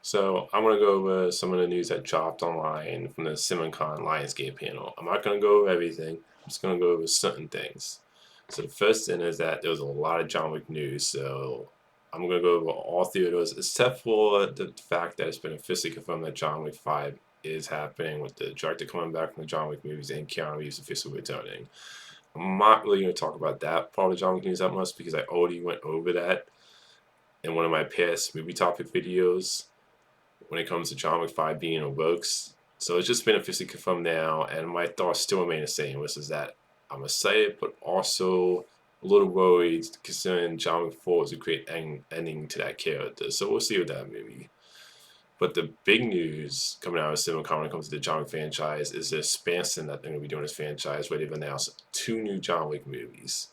So I'm gonna go over some of the news that dropped online from the CinemaCon Lionsgate panel. I'm not gonna go over everything. I'm just gonna go over certain things. So the first thing is that there was a lot of John Wick news. So I'm gonna go over all three of those, except for the fact that it's been officially confirmed that John Wick 5 is happening, with the director coming back from the John Wick movies and Keanu Reeves officially returning. I'm not really gonna talk about that part of John Wick news that much because I already went over that in one of my past movie topic videos when it comes to John Wick 5 being in the works. So it's just been officially confirmed now, and my thoughts still remain the same, which is that I'm excited, but also a little worried considering John Wick 4 is a great ending to that character. So we'll see with that movie. But the big news coming out of CinemaCon when it comes to the John Wick franchise is the expansion that they're going to be doing this franchise, where they've announced two new John Wick movies,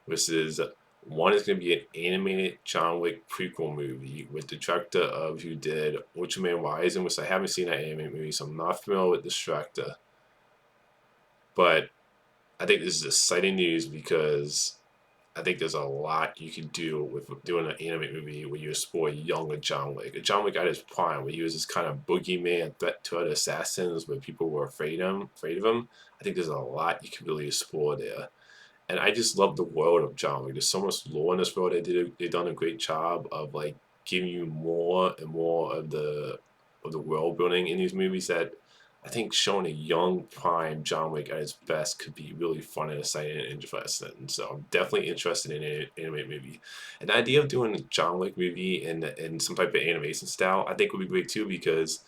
which is one is going to be an animated John Wick prequel movie with the director of who did Ultraman Rising, which I haven't seen that animated movie, so I'm not familiar with this director. But I think this is exciting news because I think there's a lot you can do with doing an animated movie where you explore younger John Wick. A John Wick at his prime, where he was this kind of boogeyman threat to other assassins, where people were afraid of him. I think there's a lot you can really explore there. And I just love the world of John Wick. There's so much lore in this world. They've done a great job of like giving you more and more of the world building in these movies that I think showing a young prime John Wick at his best could be really fun and exciting and interesting. So I'm definitely interested in an animated movie. And the idea of doing a John Wick movie in some type of animation style, I think would be great too, because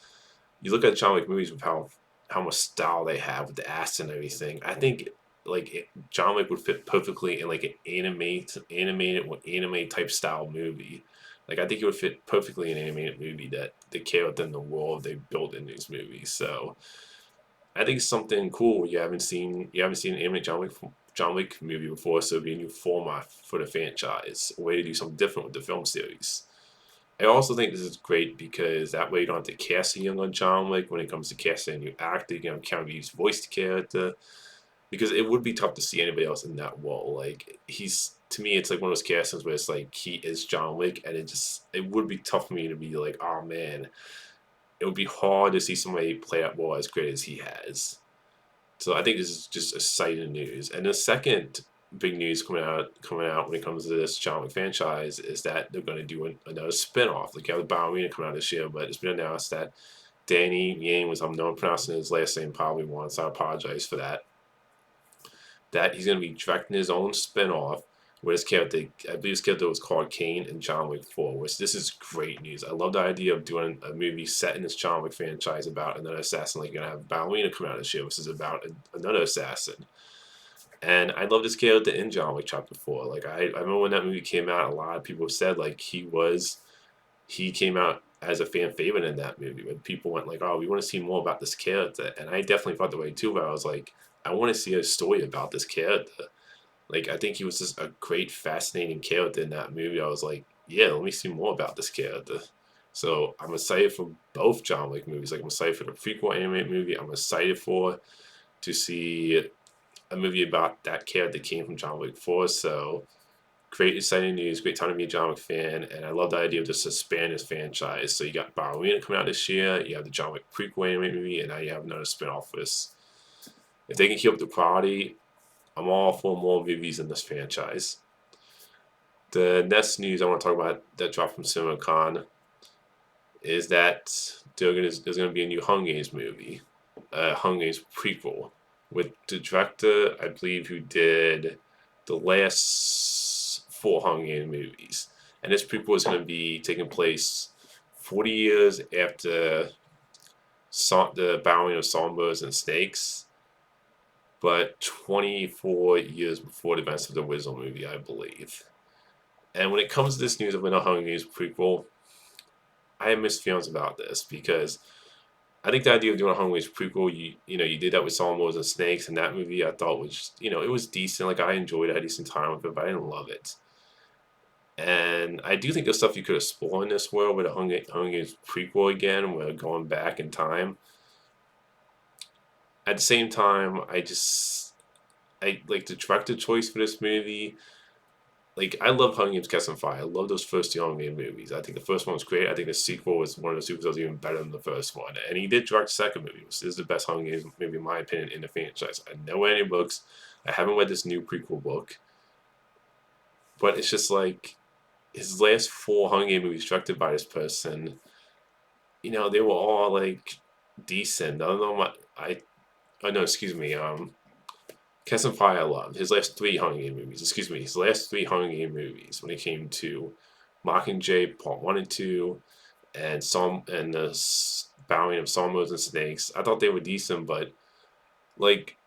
you look at John Wick movies with how much style they have with the ass and everything. I think John Wick would fit perfectly in like an animated or anime type style movie. Like I think it would fit perfectly in an animated movie that they care within the world they built in these movies. So I think it's something cool. You haven't seen an animated John Wick movie before, so it'd be a new format for the franchise, a way to do something different with the film series. I also think this is great because that way you don't have to cast a younger John Wick when it comes to casting a new actor. You can have Keanu Reeves voice the character, because it would be tough to see anybody else in that role. Like he's to me, it's like one of those castings where it's like he is John Wick, and it would be tough for me to be like, oh man, it would be hard to see somebody play that role as great as he has. So I think this is just exciting news. And the second big news coming out when it comes to this John Wick franchise is that they're going to do another spinoff. Like you have the ballerina coming out this year, but it's been announced that Danny Yang, was I'm not pronouncing his last name probably once. I apologize for that. That he's going to be directing his own spinoff where his character, I believe his character was called Kane in John Wick 4, which this is great news. I love the idea of doing a movie set in this John Wick franchise about another assassin. Like you're going to have Ballerina come out this year, which is about another assassin. And I love this character in John Wick Chapter 4. Like I remember when that movie came out, a lot of people said like he came out as a fan favorite in that movie. When people went like, "Oh, we want to see more about this character," and I definitely felt the way too. But I was like, I want to see a story about this character. Like I think he was just a great, fascinating character in that movie. I was like, yeah, let me see more about this character. So I'm excited for both John Wick movies. Like I'm excited for the prequel animated movie. I'm excited for to see a movie about that character that came from John Wick 4. So great, exciting news. Great time to be a John Wick fan, and I love the idea of just expanding this franchise. So you got Ballerina coming out this year. You have the John Wick prequel animated movie, and now you have another spinoff for this. If they can keep up the quality, I'm all for more movies in this franchise. The next news I want to talk about that dropped from CinemaCon is that there's going to be a new Hunger Games movie, Hunger Games prequel, with the director, I believe, who did the last four Hunger Games movies. And this prequel is going to be taking place 40 years after the Bowing of Songbirds and Snakes, but 24 years before the events of the Whistle movie, I believe. And when it comes to this news of a Hunger Games prequel, I have mixed feelings about this because I think the idea of doing a Hunger Games prequel, you did that with Songbirds and Snakes, and that movie I thought was, it was decent. Like I enjoyed it, I had a decent time with it, but I didn't love it. And I do think there's stuff you could explore in this world with a Hunger Games prequel again, where going back in time. At the same time, I like the director choice for this movie. like I love Hunger Games: Catch on Fire. I love those first two Hunger Games movies. I think the first one was great. I think the sequel was one of the sequels that was even better than the first one. And he did direct the second movie, which is the best Hunger Games movie in my opinion in the franchise. I know any books. I haven't read this new prequel book, but it's just like his last four Hunger Games movies directed by this person. They were all like decent. I don't know what I. Oh no, excuse me. Catch on Fire I loved. His last three Hunger Games movies. Excuse me, his last three Hunger Games movies when it came to Mockingjay Part 1 and 2 and the Bowing of Psalmos and Snakes. I thought they were decent, but like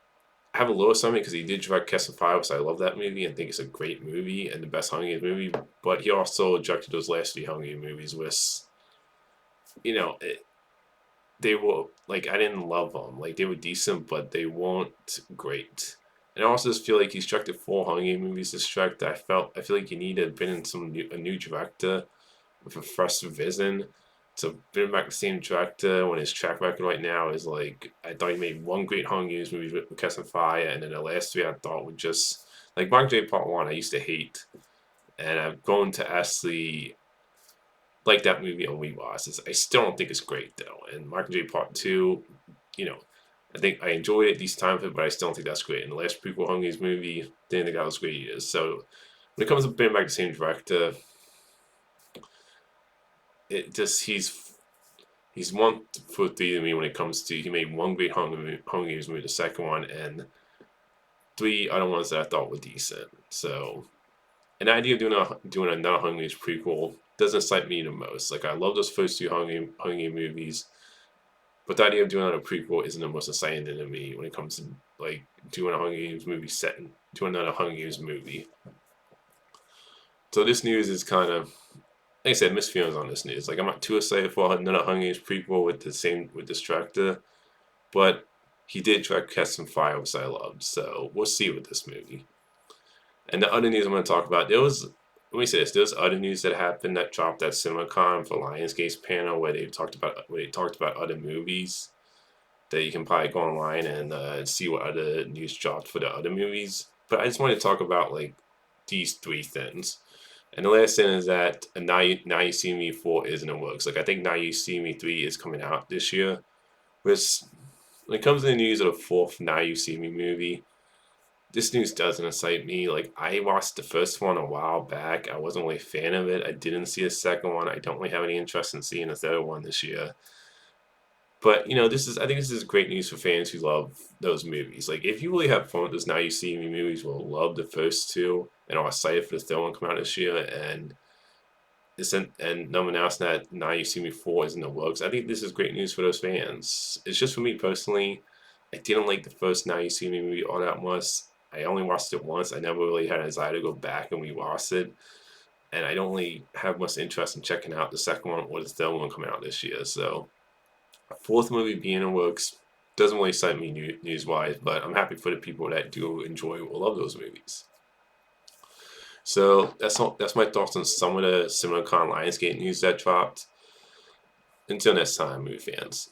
I have a low stomach because he did direct Catch on Fire, so I love that movie and think it's a great movie and the best Hunger Games movie. But he also directed those last three Hunger Games movies, which you know it, they were like I didn't love them. Like they were decent, but they weren't great. And I also just feel like he's directed four Hunger Games movies. This director, I feel like you need to have been in a new director with a fresh vision. To bring back the same director when his track record right now is like I thought he made one great Hunger Games movie with Catch on Fire, and then the last three I thought were just like Mockingjay Part 1. I used to hate, and I've grown to actually like that movie on rewatches. I still don't think it's great though. And Mockingjay Part 2, you know, I think I enjoyed it decent time, but I still don't think that's great. And the last prequel Hunger Games movie, didn't think that was great either. So when it comes to bringing back the same director, it just he's one for three to me when it comes to he made one great Hunger Games movie, the second one, and three other ones that I thought were decent. So an idea of doing another Hunger Games prequel doesn't excite me the most. Like I love those first two Hunger Games movies, but the idea of doing another prequel isn't the most exciting thing to me when it comes to like doing a Hunger Games movie set and doing another Hunger Games movie. So this news is kind of like I said, mixed feelings on this news. Like I'm not too excited for another Hunger Games prequel with this director, but he did direct Catch on Fire, which I loved. So we'll see with this movie. And the other news I'm going to talk about, let me say this, there's other news that happened that dropped at CinemaCon for Lionsgate's panel where they talked about other movies that you can probably go online and see what other news dropped for the other movies. But I just want to talk about like these three things. And the last thing is that Now You See Me 4 is in the works. Like I think Now You See Me 3 is coming out this year. Which when it comes to the news of the fourth Now You See Me movie, this news doesn't excite me. Like I watched the first one a while back. I wasn't really a fan of it. I didn't see the second one. I don't really have any interest in seeing the third one this year. But I think this is great news for fans who love those movies. Like if you really have fun with those Now You See Me movies, will love the first two and are excited for the third one coming out this year. And no one else that Now You See Me 4 is in the works. I think this is great news for those fans. It's just for me personally. I didn't like the first Now You See Me movie all that much. I only watched it once. I never really had a desire to go back and rewatch it. And I don't really have much interest in checking out the second one or the third one coming out this year. So, a fourth movie being in the works doesn't really excite me news-wise, but I'm happy for the people that do enjoy or love those movies. So, that's my thoughts on some of the CinemaCon Lionsgate news that dropped. Until next time, movie fans.